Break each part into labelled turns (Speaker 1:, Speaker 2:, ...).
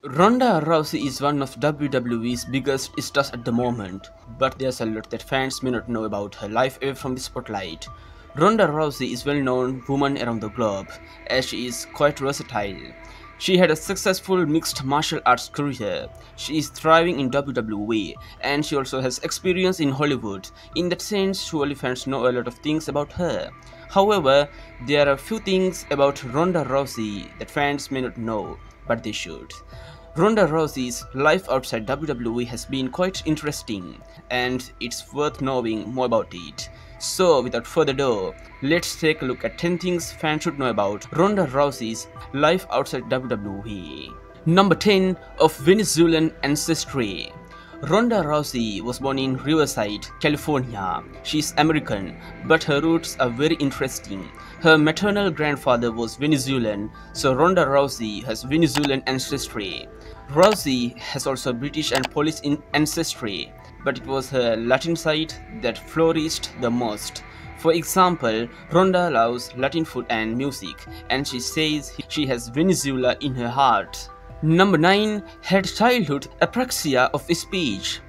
Speaker 1: Ronda Rousey is one of WWE's biggest stars at the moment, but there's a lot that fans may not know about her life away from the spotlight. Ronda Rousey is a well-known woman around the globe, as she is quite versatile. She had a successful mixed martial arts career. She is thriving in WWE, and she also has experience in Hollywood. In that sense, surely fans know a lot of things about her. However, there are a few things about Ronda Rousey that fans may not know, but they should. Ronda Rousey's life outside WWE has been quite interesting, and it's worth knowing more about it. So, without further ado, let's take a look at 10 things fans should know about Ronda Rousey's life outside WWE. Number 10, of Venezuelan ancestry. Ronda Rousey was born in Riverside, California. She is American, but her roots are very interesting. Her maternal grandfather was Venezuelan, so Ronda Rousey has Venezuelan ancestry. Rousey has also British and Polish ancestry, but it was her Latin side that flourished the most. For example, Ronda loves Latin food and music, and she says she has Venezuela in her heart. Number 9, had childhood apraxia of speech.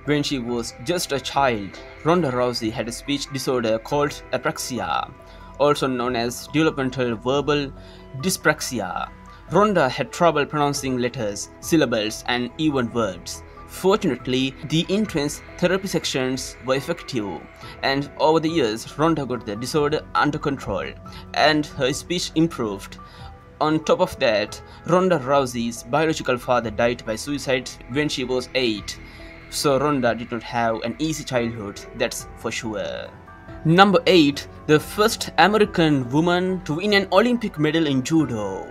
Speaker 1: When she was just a child, Ronda Rousey had a speech disorder called apraxia, also known as developmental verbal dyspraxia. Ronda had trouble pronouncing letters, syllables, and even words. Fortunately, the intense therapy sessions were effective, and over the years, Ronda got the disorder under control, and her speech improved. On top of that, Ronda Rousey's biological father died by suicide when she was 8, so Ronda did not have an easy childhood, that's for sure. Number 8, the first American woman to win an Olympic medal in judo.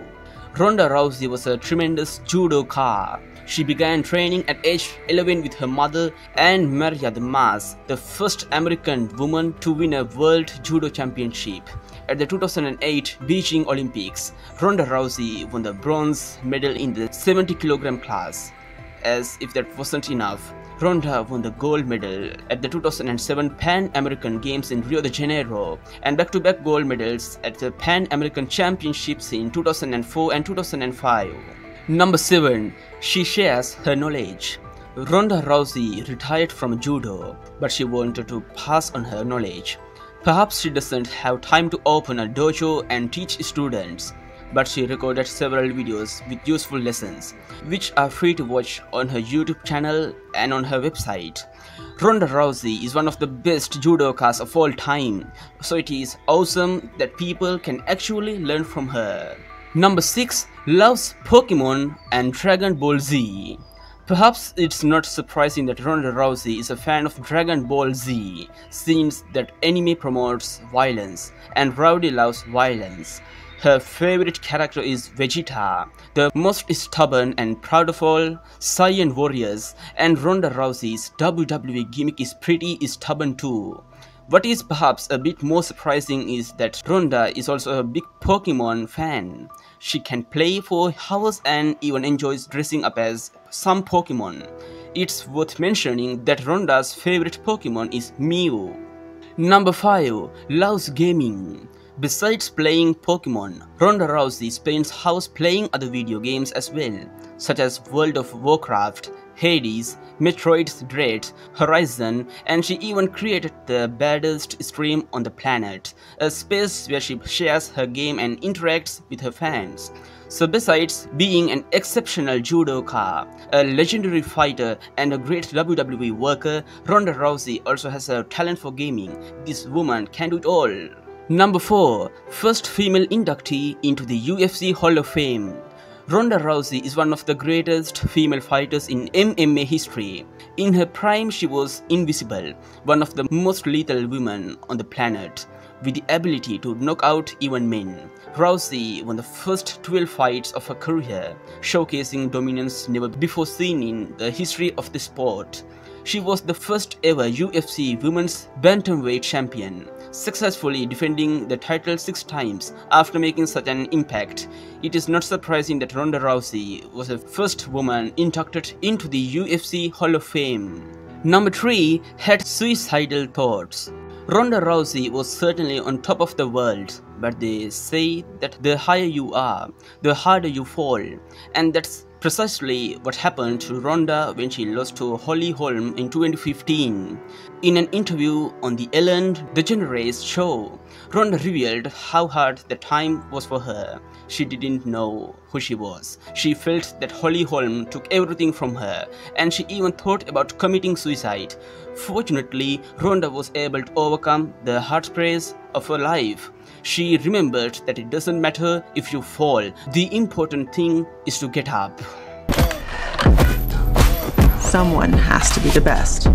Speaker 1: Ronda Rousey was a tremendous judoka. She began training at age 11 with her mother and Maria de Mas, the first American woman to win a World Judo Championship. At the 2008 Beijing Olympics, Ronda Rousey won the bronze medal in the 70 kg class. As if that wasn't enough, Ronda won the gold medal at the 2007 Pan American Games in Rio de Janeiro and back-to-back gold medals at the Pan American Championships in 2004 and 2005. Number 7, she shares her knowledge. Ronda Rousey retired from judo, but she wanted to pass on her knowledge. Perhaps she doesn't have time to open a dojo and teach students, but she recorded several videos with useful lessons, which are free to watch on her YouTube channel and on her website. Ronda Rousey is one of the best judokas of all time, so it is awesome that people can actually learn from her. Number 6, loves Pokemon and Dragon Ball Z. Perhaps it's not surprising that Ronda Rousey is a fan of Dragon Ball Z, since that anime promotes violence, and Rowdy loves violence. Her favorite character is Vegeta, the most stubborn and proud of all Saiyan warriors, and Ronda Rousey's WWE gimmick is pretty stubborn too. What is perhaps a bit more surprising is that Ronda is also a big Pokemon fan. She can play for hours and even enjoys dressing up as some Pokemon. It's worth mentioning that Ronda's favorite Pokemon is Mew. Number 5, loves gaming. Besides playing Pokemon, Ronda Rousey spends hours playing other video games as well, such as World of Warcraft, Hades, Metroid Dread, Horizon, and she even created the baddest stream on the planet, a space where she shares her game and interacts with her fans. So besides being an exceptional judoka, a legendary fighter, and a great WWE worker, Ronda Rousey also has a talent for gaming. This woman can do it all. Number 4, first female inductee into the UFC Hall of Fame. Ronda Rousey is one of the greatest female fighters in MMA history. In her prime, she was invisible, one of the most lethal women on the planet, with the ability to knock out even men. Rousey won the first 12 fights of her career, showcasing dominance never before seen in the history of the sport. She was the first ever UFC Women's Bantamweight champion, successfully defending the title 6 times after making such an impact. It is not surprising that Ronda Rousey was the first woman inducted into the UFC Hall of Fame. Number 3, had suicidal thoughts. Ronda Rousey was certainly on top of the world, but they say that the higher you are, the harder you fall, and that's precisely what happened to Ronda when she lost to Holly Holm in 2015. In an interview on the Ellen DeGeneres show, Ronda revealed how hard the time was for her. She didn't know who she was. She felt that Holly Holm took everything from her, and she even thought about committing suicide. Fortunately, Ronda was able to overcome the heartbreaks of her life. She remembered that it doesn't matter if you fall, the important thing is to get up.
Speaker 2: Someone has to be the best.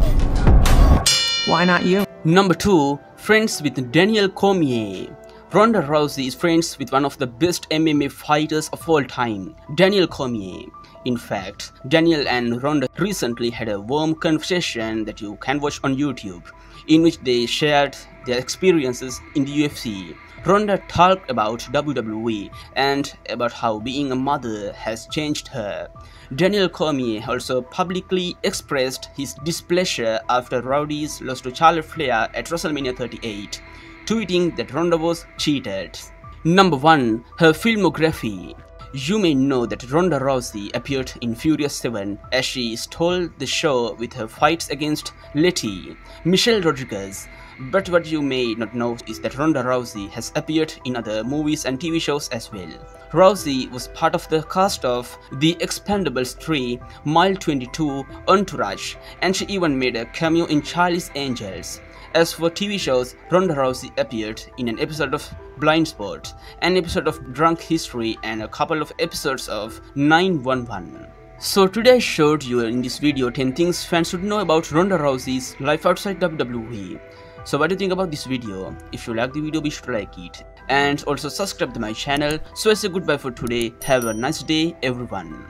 Speaker 2: Why not you?
Speaker 1: Number 2. Friends with Daniel Cormier. Ronda Rousey is friends with one of the best MMA fighters of all time, Daniel Cormier. In fact, Daniel and Ronda recently had a warm conversation that you can watch on YouTube, in which they shared their experiences in the UFC. Ronda talked about WWE and about how being a mother has changed her. Daniel Cormier also publicly expressed his displeasure after Rowdy's lost to Charlotte Flair at WrestleMania 38, tweeting that Ronda was cheated. Number 1. Her filmography. You may know that Ronda Rousey appeared in Furious 7 as she stole the show with her fights against Letty, Michelle Rodriguez. But what you may not know is that Ronda Rousey has appeared in other movies and TV shows as well. Rousey was part of the cast of The Expendables 3, Mile 22, Entourage, and she even made a cameo in Charlie's Angels. As for TV shows, Ronda Rousey appeared in an episode of Blind Spot, an episode of Drunk History, and a couple of episodes of 911. So today I showed you in this video 10 things fans should know about Ronda Rousey's life outside WWE. So what do you think about this video? If you like the video, be sure to like it. And also subscribe to my channel. So I say goodbye for today. Have a nice day, everyone.